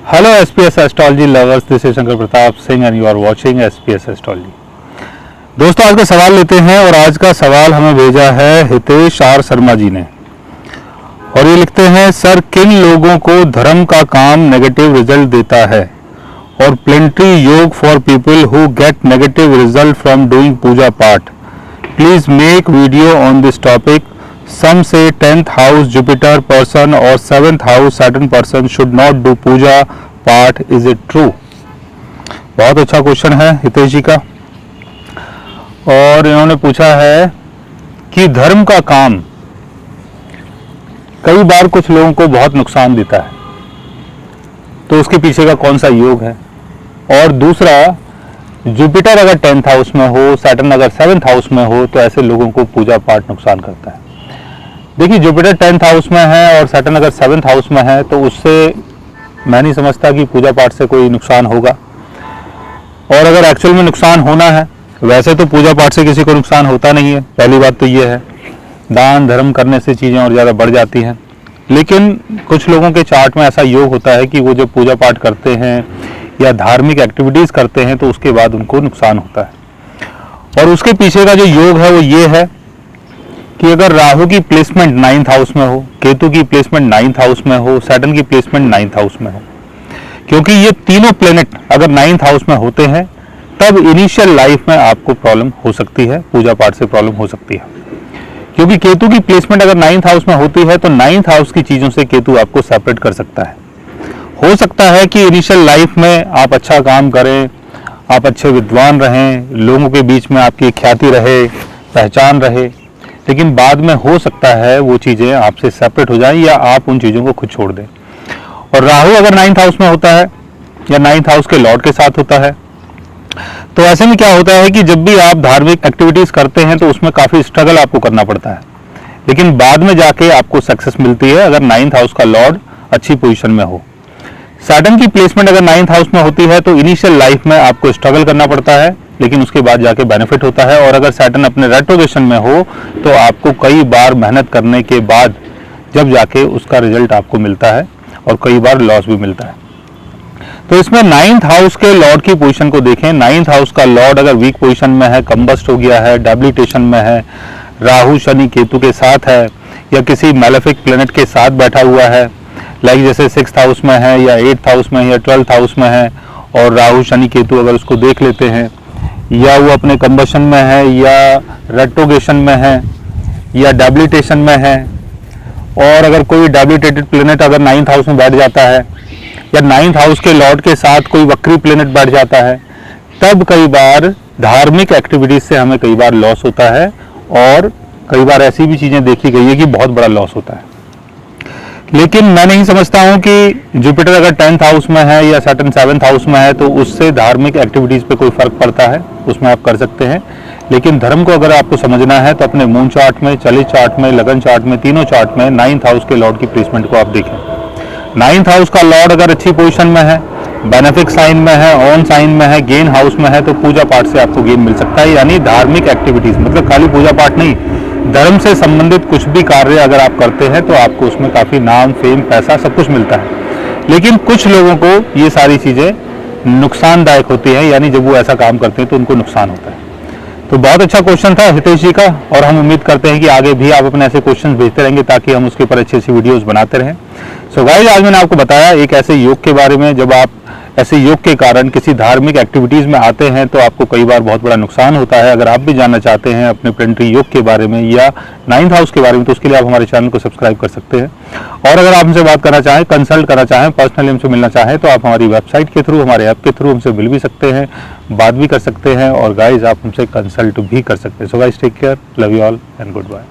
Hello SPS astrology lovers, this is Shankar Pratap Singh and you are watching SPS astrology. दोस्तों, आज का सवाल लेते हैं और आज का सवाल हमें भेजा है हितेश आर शर्मा जी ने और ये लिखते हैं, सर किन लोगों को धर्म का काम नेगेटिव रिजल्ट देता है और planetary yoga for people who get negative result from doing puja path. Please make video on this topic. Some say 10th house Jupiter person or 7th house Saturn person should not do पूजा पाठ. Is it true? बहुत अच्छा question है हितेश जी का। और इन्होंने पूछा है कि धर्म का काम कई बार कुछ लोगों को बहुत नुकसान देता है, तो उसके पीछे का कौन सा योग है। और दूसरा, जुपिटर अगर 10th हाउस में हो, सैटर्न अगर 7th हाउस में हो, तो ऐसे लोगों को पूजा पाठ नुकसान करता है। देखिए, जुपिटर 10th हाउस में है और सैटर्न अगर 7th हाउस में है, तो उससे मैं नहीं समझता कि पूजा पाठ से कोई नुकसान होगा। और अगर एक्चुअल में नुकसान होना है, वैसे तो पूजा पाठ से किसी को नुकसान होता नहीं है। पहली बात तो ये है, दान धर्म करने से चीज़ें और ज़्यादा बढ़ जाती हैं। लेकिन कुछ लोगों के चार्ट में ऐसा योग होता है कि वो जब पूजा पाठ करते हैं या धार्मिक एक्टिविटीज़ करते हैं, तो उसके बाद उनको नुकसान होता है। और उसके पीछे का जो योग है वो ये है कि अगर राहु की प्लेसमेंट 9th हाउस में हो, केतु की प्लेसमेंट 9th हाउस में हो, सैटर्न की प्लेसमेंट 9th हाउस में हो, क्योंकि ये तीनों प्लेनेट अगर 9th हाउस में होते हैं, तब इनिशियल लाइफ में आपको प्रॉब्लम हो सकती है, पूजा पाठ से प्रॉब्लम हो सकती है। क्योंकि केतु की प्लेसमेंट अगर 9th हाउस में होती है, तो 9th हाउस की चीज़ों से केतु आपको सेपरेट कर सकता है। हो सकता है कि इनिशियल लाइफ में आप अच्छा काम करें, आप अच्छे विद्वान रहें, लोगों के बीच में आपकी ख्याति रहे, पहचान रहे, लेकिन बाद में हो सकता है वो चीज़ें आपसे सेपरेट हो जाएं या आप उन चीज़ों को खुद छोड़ दें। और राहु अगर 9th हाउस में होता है या 9th हाउस के लॉर्ड के साथ होता है, तो ऐसे में क्या होता है कि जब भी आप धार्मिक एक्टिविटीज़ करते हैं तो उसमें काफ़ी स्ट्रगल आपको करना पड़ता है, लेकिन बाद में जाके आपको सक्सेस मिलती है अगर 9th हाउस का लॉर्ड अच्छी पोजीशन में हो। सैटर्न की प्लेसमेंट अगर 9th हाउस में होती है तो इनिशियल लाइफ में आपको स्ट्रगल करना पड़ता है, लेकिन उसके बाद जाके बेनिफिट होता है। और अगर सैटर्न अपने रेट्रोगेशन में हो, तो आपको कई बार मेहनत करने के बाद जब जाके उसका रिजल्ट आपको मिलता है और कई बार लॉस भी मिलता है। तो इसमें 9th हाउस के लॉर्ड की पोजीशन को देखें। 9th हाउस का लॉर्ड अगर वीक पोजीशन में है, कंबस्ट हो गया है, डेबिलिटेशन में है, राहु शनि केतु के साथ है या किसी मैलेफिक प्लेनेट के साथ बैठा हुआ है, लाइक जैसे 6th हाउस में है या 8th हाउस में या 12th हाउस में है, और राहु शनि केतु अगर उसको देख लेते हैं, या वो अपने कंबशन में है या रेट्रोगेशन में है या डेबिलिटेशन में है, और अगर कोई डेबिलिटेटेड प्लेनेट अगर 9th हाउस में बैठ जाता है या 9th हाउस के लॉर्ड के साथ कोई वक्री प्लेनेट बैठ जाता है, तब कई बार धार्मिक एक्टिविटीज से हमें कई बार लॉस होता है। और कई बार ऐसी भी चीज़ें देखी गई है कि बहुत बड़ा लॉस होता है। लेकिन मैं नहीं समझता हूं कि जुपिटर अगर 10th हाउस में है या सैटर्न 7th हाउस में है तो उससे धार्मिक एक्टिविटीज़ पे कोई फ़र्क पड़ता है, उसमें आप कर सकते हैं। लेकिन धर्म को अगर आपको समझना है तो अपने मून चार्ट में, चलित चार्ट में, लगन चार्ट में, तीनों चार्ट में 9th हाउस के लॉर्ड की प्लेसमेंट को आप देखें। 9th हाउस का लॉर्ड अगर अच्छी पोजिशन में है, बेनिफिक साइन में है, ऑन साइन में है, गेन हाउस में है, तो पूजा पाठ से आपको गेन मिल सकता है। यानी धार्मिक एक्टिविटीज़ मतलब खाली पूजा पाठ नहीं, धर्म से संबंधित कुछ भी कार्य अगर आप करते हैं तो आपको उसमें काफ़ी नाम, फेम, पैसा सब कुछ मिलता है। लेकिन कुछ लोगों को ये सारी चीज़ें नुकसानदायक होती हैं, यानी जब वो ऐसा काम करते हैं तो उनको नुकसान होता है। तो बहुत अच्छा क्वेश्चन था हितेश जी का, और हम उम्मीद करते हैं कि आगे भी आप अपने ऐसे क्वेश्चन भेजते रहेंगे ताकि हम उसके ऊपर अच्छी अच्छी वीडियोज़ बनाते रहें। सो गाइस, आज मैंने आपको बताया एक ऐसे योग के बारे में, जब आप ऐसे योग के कारण किसी धार्मिक एक्टिविटीज़ में आते हैं तो आपको कई बार बहुत बड़ा नुकसान होता है। अगर आप भी जानना चाहते हैं अपने प्लेनेटरी योग के बारे में या 9th हाउस के बारे में, तो उसके लिए आप हमारे चैनल को सब्सक्राइब कर सकते हैं। और अगर आप हमसे बात करना चाहें, कंसल्ट करना चाहें, पर्सनली हमसे मिलना चाहें, तो आप हमारी वेबसाइट के थ्रू, हमारे ऐप के थ्रू हमसे मिल भी सकते हैं, बात भी कर सकते हैं, और गाइज आप हमसे कंसल्ट भी कर सकते हैं। So guys, take care, love you all and good bye.